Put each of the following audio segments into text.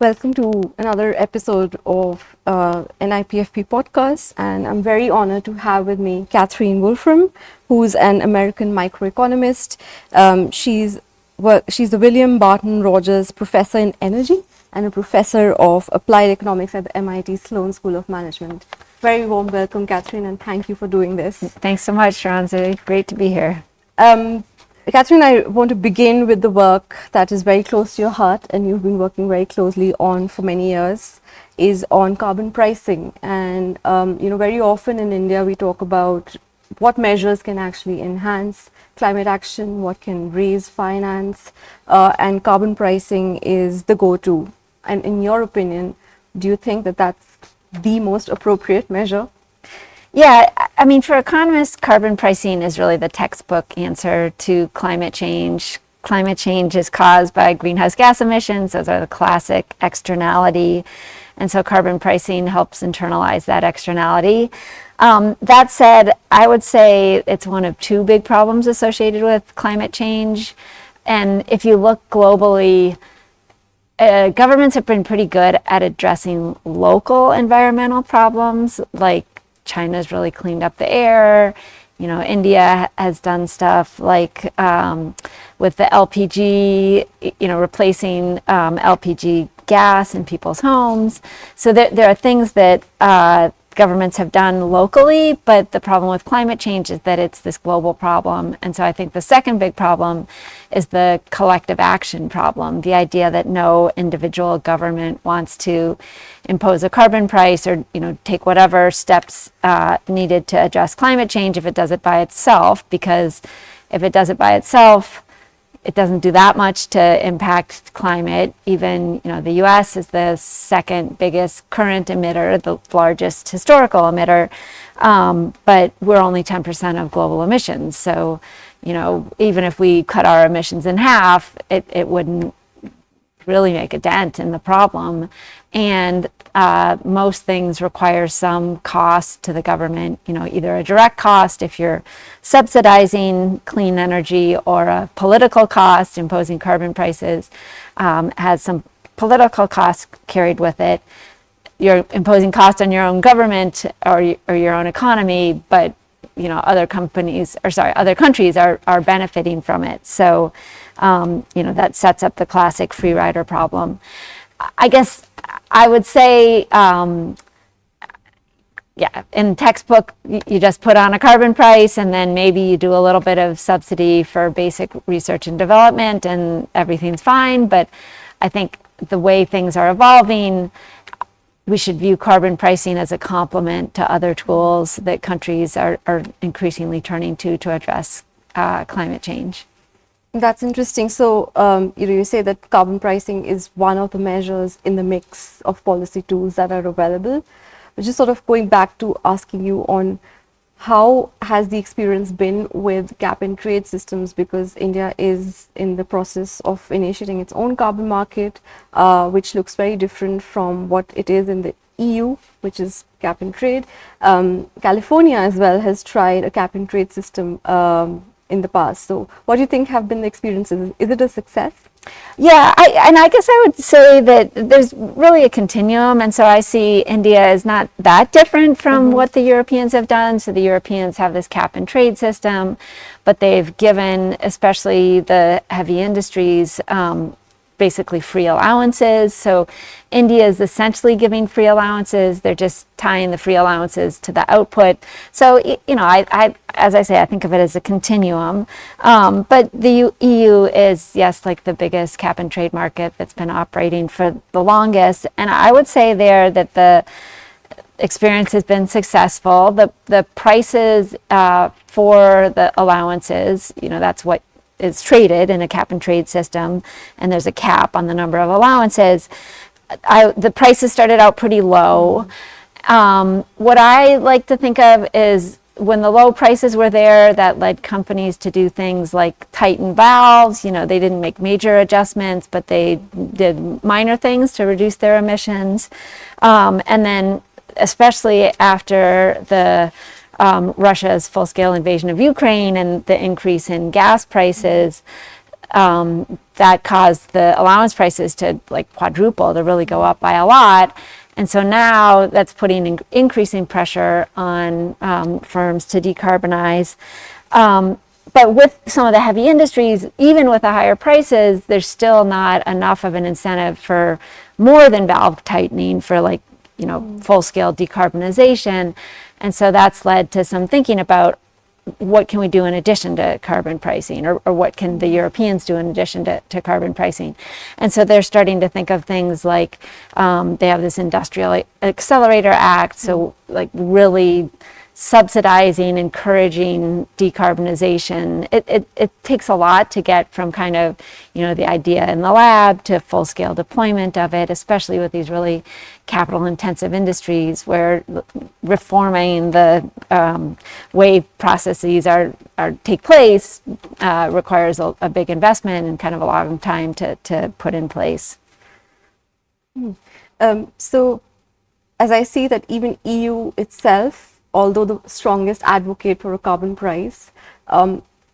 Welcome to another episode of NIPFP Podcast, and I'm very honored to have with me Catherine Wolfram, who's an American microeconomist. She's the William Barton Rogers Professor in Energy and a Professor of Applied Economics at the MIT Sloan School of Management. Very warm welcome, Catherine, and thank you for doing this. Thanks so much, Suranjali. Great to be here. Catherine, I want to begin with the work that is very close to your heart and you've been working very closely on for many years, is on carbon pricing. And, very often in India, we talk about what measures can actually enhance climate action, what can raise finance, and carbon pricing is the go-to. And in your opinion, do you think that that's the most appropriate measure? Yeah, I mean, for economists, carbon pricing is really the textbook answer to climate change. Climate change is caused by greenhouse gas emissions. Those are the classic externality. And so carbon pricing helps internalize that externality. That said, I would say it's one of two big problems associated with climate change. And if you look globally, governments have been pretty good at addressing local environmental problems, like China's really cleaned up the air. India has done stuff like with the LPG, replacing LPG gas in people's homes. So there are things that governments have done locally, but the problem with climate change is that it's this global problem. And so I think the second big problem is the collective action problem, the idea that no individual government wants to impose a carbon price or take whatever steps needed to address climate change if it does it by itself, because if it does it by itself, it doesn't do that much to impact climate. Even, the US is the second biggest current emitter, the largest historical emitter, but we're only 10% of global emissions. So, even if we cut our emissions in half, it wouldn't really make a dent in the problem. And most things require some cost to the government, either a direct cost if you're subsidizing clean energy, or a political cost, imposing carbon prices, has some political costs carried with it. You're imposing cost on your own government or your own economy, but other countries are benefiting from it. So, that sets up the classic free rider problem. I guess I would say, in textbook, you just put on a carbon price and then maybe you do a little bit of subsidy for basic research and development and everything's fine. But I think the way things are evolving, we should view carbon pricing as a complement to other tools that countries are increasingly turning to address climate change. That's interesting. So, you say that carbon pricing is one of the measures in the mix of policy tools that are available. But just sort of going back to asking you on how has the experience been with cap and trade systems, because India is in the process of initiating its own carbon market, which looks very different from what it is in the EU, which is cap and trade. California as well has tried a cap and trade system in the past. So what do you think have been the experiences? Is it a success? Yeah, I guess I would say that there's really a continuum. And so I see India is not that different from what the Europeans have done. So the Europeans have this cap and trade system, but they've given, especially the heavy industries, basically free allowances. So India is essentially giving free allowances. They're just tying the free allowances to the output. So, I as I say, I think of it as a continuum. But the EU is, yes, like the biggest cap and trade market that's been operating for the longest. And I would say there that the experience has been successful. The prices for the allowances, that's what is traded in a cap and trade system, and there's a cap on the number of allowances. The prices started out pretty low. What I like to think of is when the low prices were there, that led companies to do things like tighten valves. They didn't make major adjustments, but they did minor things to reduce their emissions. And then especially after the Russia's full-scale invasion of Ukraine and the increase in gas prices, that caused the allowance prices to like quadruple, to really go up by a lot. And so now that's putting increasing pressure on firms to decarbonize. But with some of the heavy industries, even with the higher prices, there's still not enough of an incentive for more than valve tightening for like, full-scale decarbonization. And so that's led to some thinking about what can we do in addition to carbon pricing, or what can the Europeans do in addition to carbon pricing. And so they're starting to think of things like they have this Industrial Accelerator Act, so like really subsidizing, encouraging decarbonization. It takes a lot to get from kind of, the idea in the lab to full-scale deployment of it, especially with these really capital-intensive industries where reforming the way processes take place requires a big investment and kind of a long time to put in place. So, as I see that even EU itself, although the strongest advocate for a carbon price,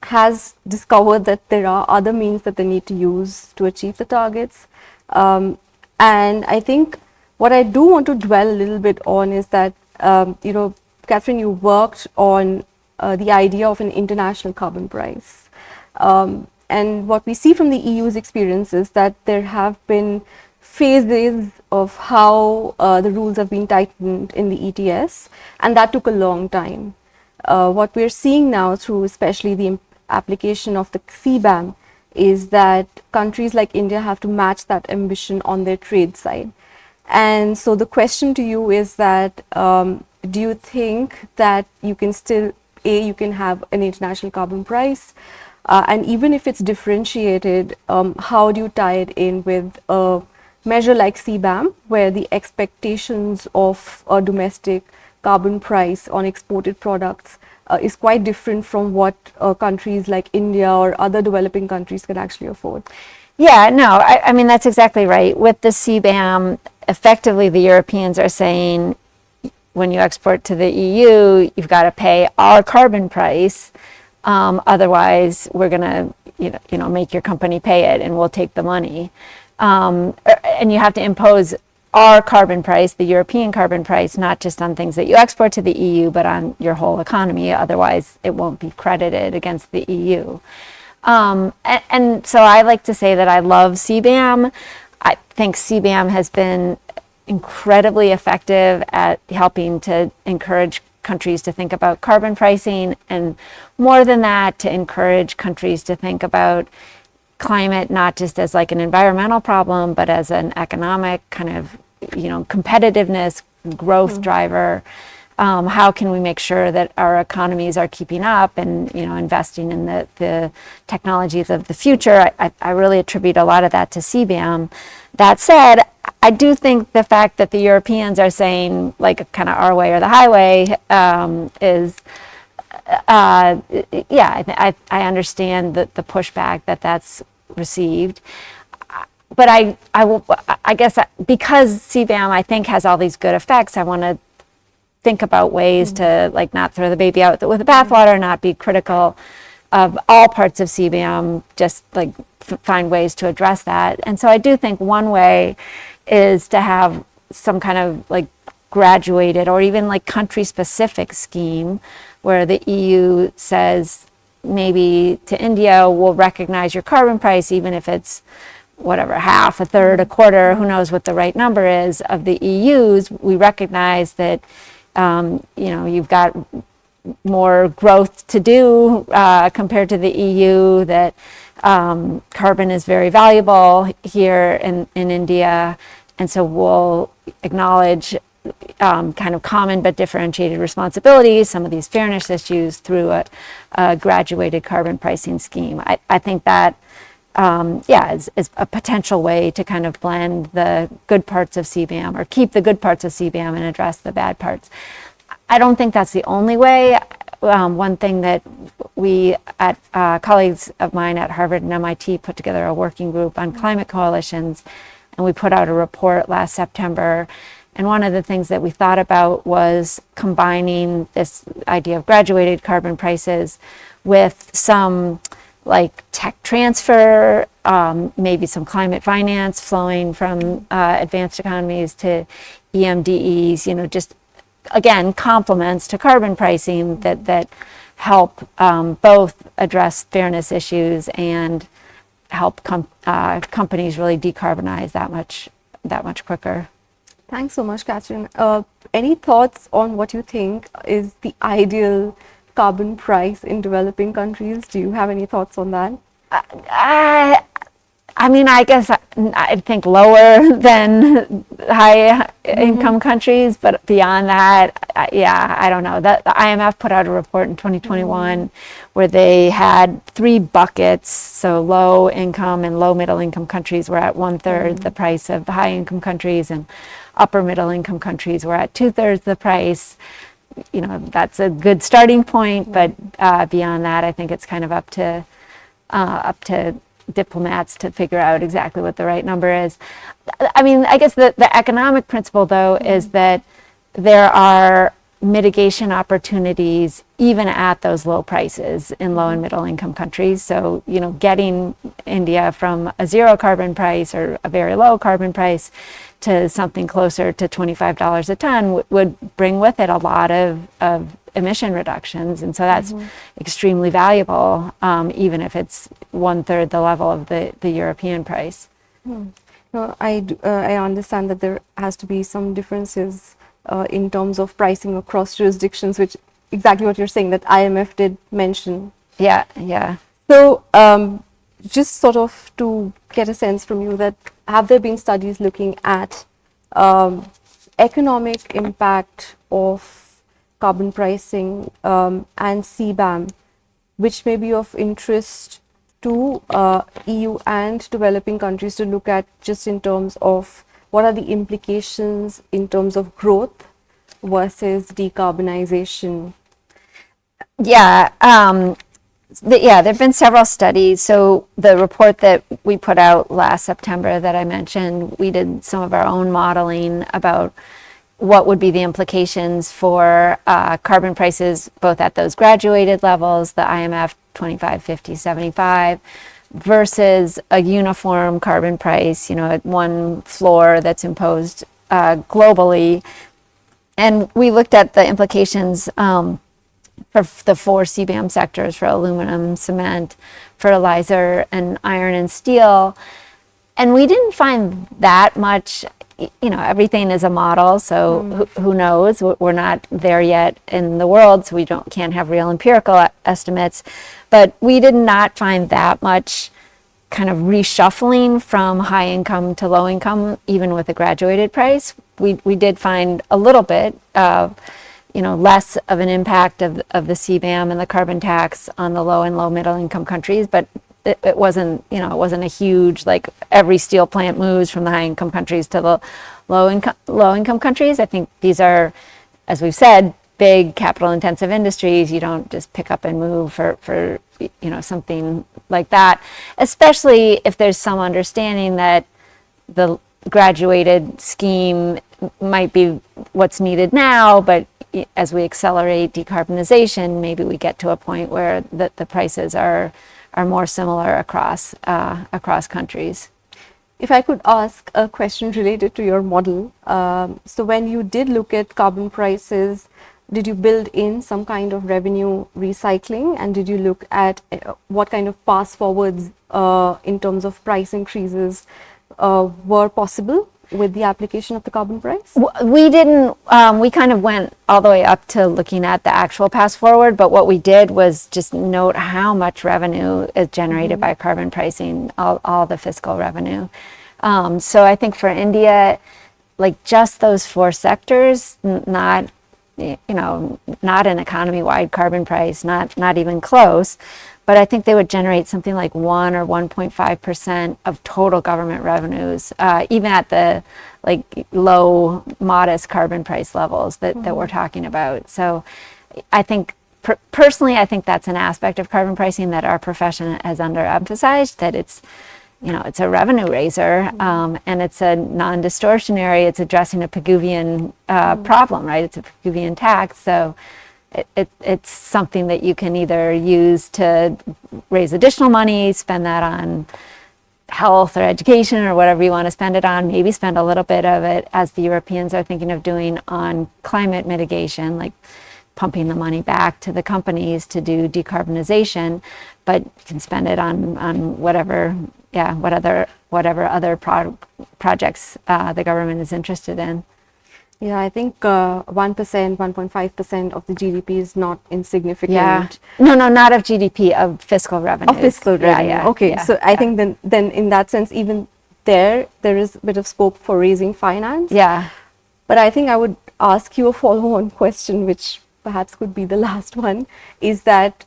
has discovered that there are other means that they need to use to achieve the targets. And I think what I do want to dwell a little bit on is that, Catherine, you worked on the idea of an international carbon price. And what we see from the EU's experience is that there have been phases of how the rules have been tightened in the ETS, and that took a long time. What we're seeing now through especially the application of the CBAM is that countries like India have to match that ambition on their trade side. And so the question to you is that, do you think that you can still, you can have an international carbon price? And even if it's differentiated, how do you tie it in with a measure like CBAM, where the expectations of a domestic carbon price on exported products is quite different from what countries like India or other developing countries can actually afford? Yeah, no, I mean, that's exactly right. With the CBAM, effectively the Europeans are saying, when you export to the EU, you've got to pay our carbon price. Otherwise, we're going to, make your company pay it, and we'll take the money. And you have to impose our carbon price, the European carbon price, not just on things that you export to the EU, but on your whole economy. Otherwise, it won't be credited against the EU. And so I like to say that I love CBAM. I think CBAM has been incredibly effective at helping to encourage countries to think about carbon pricing, and more than that, to encourage countries to think about climate not just as like an environmental problem, but as an economic kind of, competitiveness, growth driver. How can we make sure that our economies are keeping up and, investing in the technologies of the future? I really attribute a lot of that to CBAM. That said, I do think the fact that the Europeans are saying like kind of our way or the highway is, I understand the pushback that's received. But I guess because CBAM, I think, has all these good effects, I want to think about ways to like not throw the baby out with the bathwater, not be critical of all parts of CBAM, just like find ways to address that. And so I do think one way is to have some kind of like graduated or even like country specific scheme where the EU says maybe to India, we'll recognize your carbon price, even if it's whatever, half, a third, a quarter, who knows what the right number is of the EU's. We recognize that, you've got more growth to do compared to the EU, that carbon is very valuable here in India. And so we'll acknowledge kind of common but differentiated responsibilities, some of these fairness issues through a graduated carbon pricing scheme. I think that, is a potential way to kind of blend the good parts of CBAM or keep the good parts of CBAM and address the bad parts. I don't think that's the only way. One thing that we, colleagues of mine at Harvard and MIT, put together a working group on climate coalitions, and we put out a report last September. And one of the things that we thought about was combining this idea of graduated carbon prices with some like tech transfer, maybe some climate finance flowing from advanced economies to EMDEs, just again, complements to carbon pricing that help both address fairness issues and help companies really decarbonize that much quicker. Thanks so much, Catherine. Any thoughts on what you think is the ideal carbon price in developing countries? Do you have any thoughts on that? I mean, I guess I think lower than high income countries, but beyond that, I don't know. The IMF put out a report in 2021 where they had 3 buckets. So low income and low middle income countries were at 1/3 the price of the high income countries, and upper middle income countries were at 2/3 the price. That's a good starting point, but beyond that, I think it's kind of up to diplomats to figure out exactly what the right number is. I mean, I guess the economic principle, though, is that there are mitigation opportunities even at those low prices in low and middle income countries. So, getting India from a 0 carbon price or a very low carbon price to something closer to $25 a ton would bring with it a lot of emission reductions. And so that's extremely valuable, even if it's 1/3 the level of the European price. I understand that there has to be some differences in terms of pricing across jurisdictions, which exactly what you're saying that IMF did mention. Yeah. So just sort of to get a sense from you, that have there been studies looking at economic impact of carbon pricing and CBAM, which may be of interest to EU and developing countries to look at, just in terms of what are the implications in terms of growth versus decarbonization? There have been several studies. So the report that we put out last September that I mentioned, we did some of our own modeling about what would be the implications for carbon prices, both at those graduated levels, the IMF 25, 50, 75, versus a uniform carbon price, at one floor that's imposed globally. And we looked at the implications for the 4 CBAM sectors, for aluminum, cement, fertilizer, and iron and steel. And we didn't find that much. Everything is a model, so who knows? We're not there yet in the world, so we can't have real empirical estimates. But we did not find that much kind of reshuffling from high income to low income, even with a graduated price. We did find a little bit of, less of an impact of the CBAM and the carbon tax on the low and low middle income countries, but it wasn't a huge, like every steel plant moves from the high income countries to the low income countries. I think these are, as we've said, big capital intensive industries. You don't just pick up and move for something like that, especially if there's some understanding that the graduated scheme might be what's needed now, but as we accelerate decarbonization, maybe we get to a point where the prices are more similar across countries. If I could ask a question related to your model, so when you did look at carbon prices, did you build in some kind of revenue recycling, and did you look at what kind of pass forwards in terms of price increases were possible with the application of the carbon price? We didn't, we kind of went all the way up to looking at the actual pass forward, but what we did was just note how much revenue is generated by carbon pricing, all the fiscal revenue. So I think for India, like just those 4 sectors, not an economy-wide carbon price, not even close, but I think they would generate something like 1 or 1.5% of total government revenues, even at the low, modest carbon price levels that we're talking about. So I think, personally, I think that's an aspect of carbon pricing that our profession has underemphasized, that it's a revenue raiser, and it's a non-distortionary, it's addressing a Pigouvian problem, right? It's a Pigouvian tax. So it's something that you can either use to raise additional money, spend that on health or education or whatever you want to spend it on, maybe spend a little bit of it, as the Europeans are thinking of doing, on climate mitigation, like pumping the money back to the companies to do decarbonization, but you can spend it on whatever other projects the government is interested in. Yeah, I think 1%, 1.5% of the GDP is not insignificant. Yeah. No, not of GDP, of fiscal revenue. Of fiscal revenue. Yeah. Okay, Yeah. so I think then in that sense, even there is a bit of scope for raising finance. Yeah. But I think I would ask you a follow-on question, which perhaps could be the last one, is that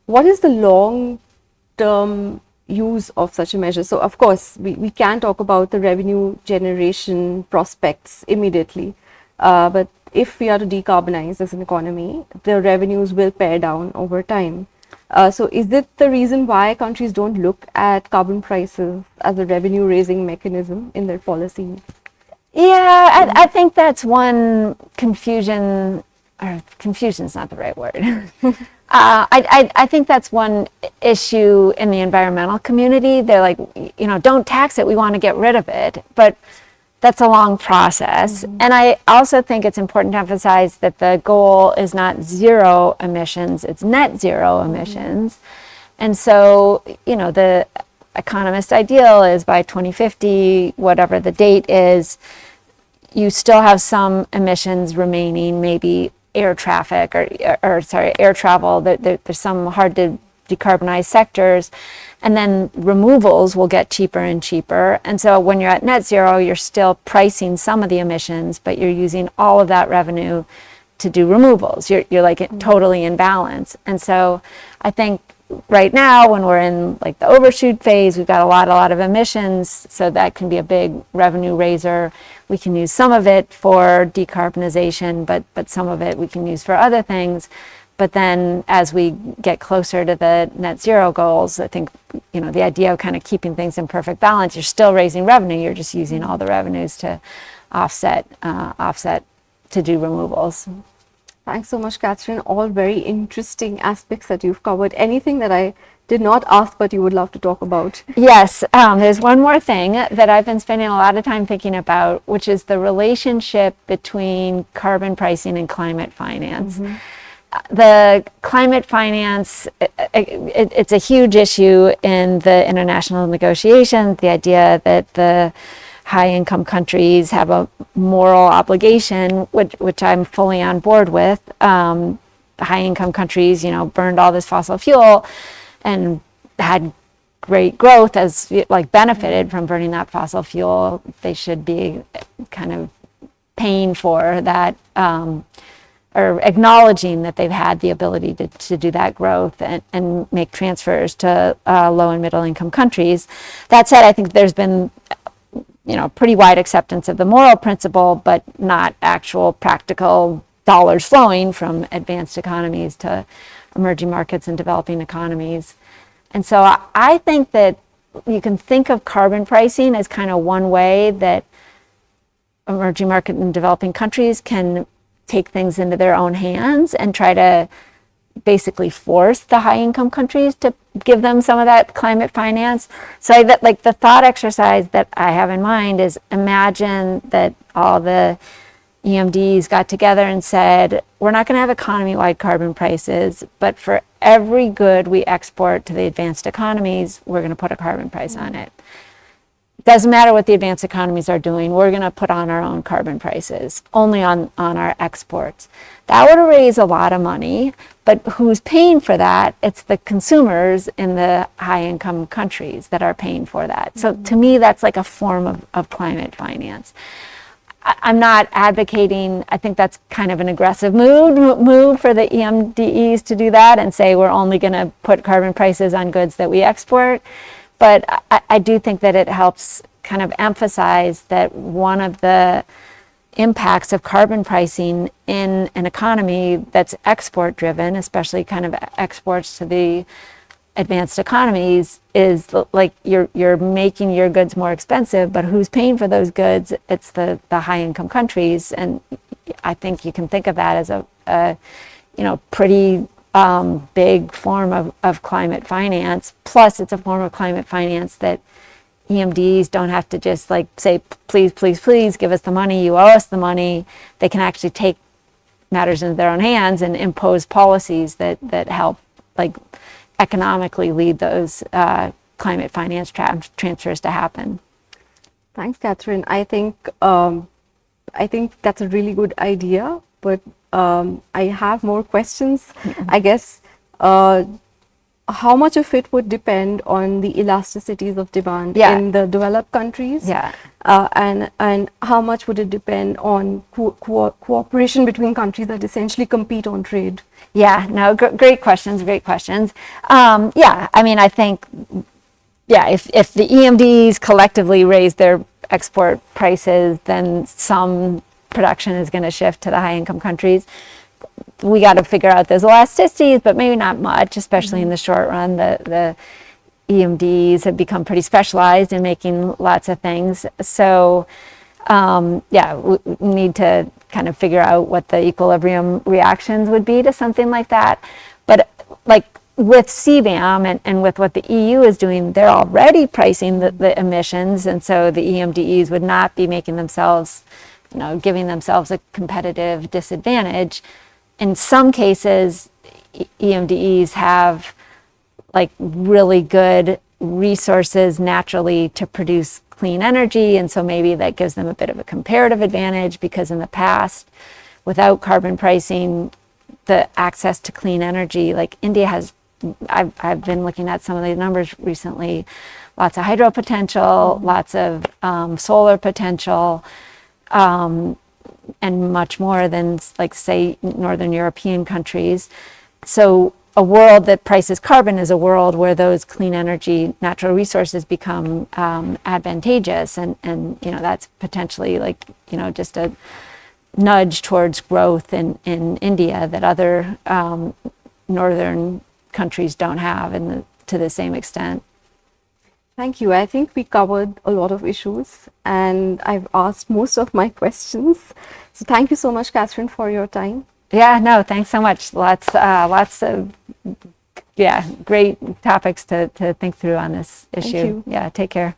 what is the long-term use of such a measure? So of course, we can talk about the revenue generation prospects immediately, but if we are to decarbonize as an economy, the revenues will pare down over time. So is it the reason why countries don't look at carbon prices as a revenue raising mechanism in their policy? Yeah, I think that's one confusion, or confusion is not the right word. I think that's one issue in the environmental community. They're like, don't tax it, we want to get rid of it. But that's a long process. Mm-hmm. And I also think it's important to emphasize that the goal is not zero emissions, it's net zero emissions. And so, the economist ideal is by 2050, whatever the date is, you still have some emissions remaining, maybe air traffic or air travel. There's some hard to decarbonize sectors, and then removals will get cheaper and cheaper. And so when you're at net zero, you're still pricing some of the emissions, but you're using all of that revenue to do removals. You're like totally in balance. And so I think right now, when we're in like the overshoot phase, we've got a lot of emissions, so that can be a big revenue raiser. We can use some of it for decarbonization, but some of it we can use for other things. But then as we get closer to the net zero goals, I think, the idea of kind of keeping things in perfect balance, you're still raising revenue, you're just using all the revenues to offset to do removals. Thanks so much, Catherine. All very interesting aspects that you've covered. Anything that I did not ask but you would love to talk about? Yes, there's one more thing that I've been spending a lot of time thinking about, which is the relationship between carbon pricing and climate finance. Mm-hmm. The climate finance, it's a huge issue in the international negotiations, the idea that the high-income countries have a moral obligation, which I'm fully on board with. The high-income countries, burned all this fossil fuel and had great growth, as benefited from burning that fossil fuel. They should be kind of paying for that, or acknowledging that they've had the ability to do that growth and make transfers to low and middle income countries. That said, I think there's been pretty wide acceptance of the moral principle, but not actual practical dollars flowing from advanced economies to emerging markets and developing economies. And so I think that you can think of carbon pricing as kind of one way that emerging market and developing countries can take things into their own hands and try to basically force the high income countries to give them some of that climate finance. So that, the thought exercise that I have in mind is, imagine that all the EMDs got together and said, we're not going to have economy-wide carbon prices, but for every good we export to the advanced economies, we're going to put a carbon price on it. Doesn't matter what the advanced economies are doing, we're going to put on our own carbon prices, only on our exports. That would raise a lot of money, but who's paying for that? It's the consumers in the high-income countries that are paying for that. So to me, that's like a form of climate finance. I'm not advocating, I think that's kind of an aggressive move for the EMDEs to do that and say we're only going to put carbon prices on goods that we export. But I do think that it helps kind of emphasize that one of the impacts of carbon pricing in an economy that's export driven, especially kind of exports to the advanced economies is like you're making your goods more expensive, but who's paying for those goods? It's the high income countries. And I think you can think of that as a pretty big form of climate finance. Plus it's a form of climate finance that EMDs don't have to just like say, please, please, please give us the money, you owe us the money. They can actually take matters into their own hands and impose policies that help like economically lead those climate finance transfers to happen. Thanks, Catherine. I think that's a really good idea, but I have more questions. I guess how much of it would depend on the elasticities of demand in the developed countries? And how much would it depend on cooperation between countries that essentially compete on trade? Great questions. I mean, I think, if the EMDs collectively raise their export prices, then some production is going to shift to the high income countries. We got to figure out those elasticities, but maybe not much, especially in the short run. The EMDs have become pretty specialized in making lots of things. So, we need to kind of figure out what the equilibrium reactions would be to something like that. But like with CBAM and with what the EU is doing, they're already pricing the emissions. And so the EMDEs would not be making themselves, giving themselves a competitive disadvantage. In some cases, EMDEs have like really good resources naturally to produce clean energy. And so maybe that gives them a bit of a comparative advantage, because in the past, without carbon pricing, the access to clean energy, like India has, I've been looking at some of the numbers recently, lots of hydro potential, lots of solar potential, and much more than, like, say, Northern European countries. So a world that prices carbon is a world where those clean energy natural resources become advantageous, and that's potentially just a nudge towards growth in India that other northern countries don't have to the same extent. Thank you. I think we covered a lot of issues, and I've asked most of my questions. So thank you so much, Catherine, for your time. Thanks so much. Lots of great topics to think through on this issue. Thank you. Take care.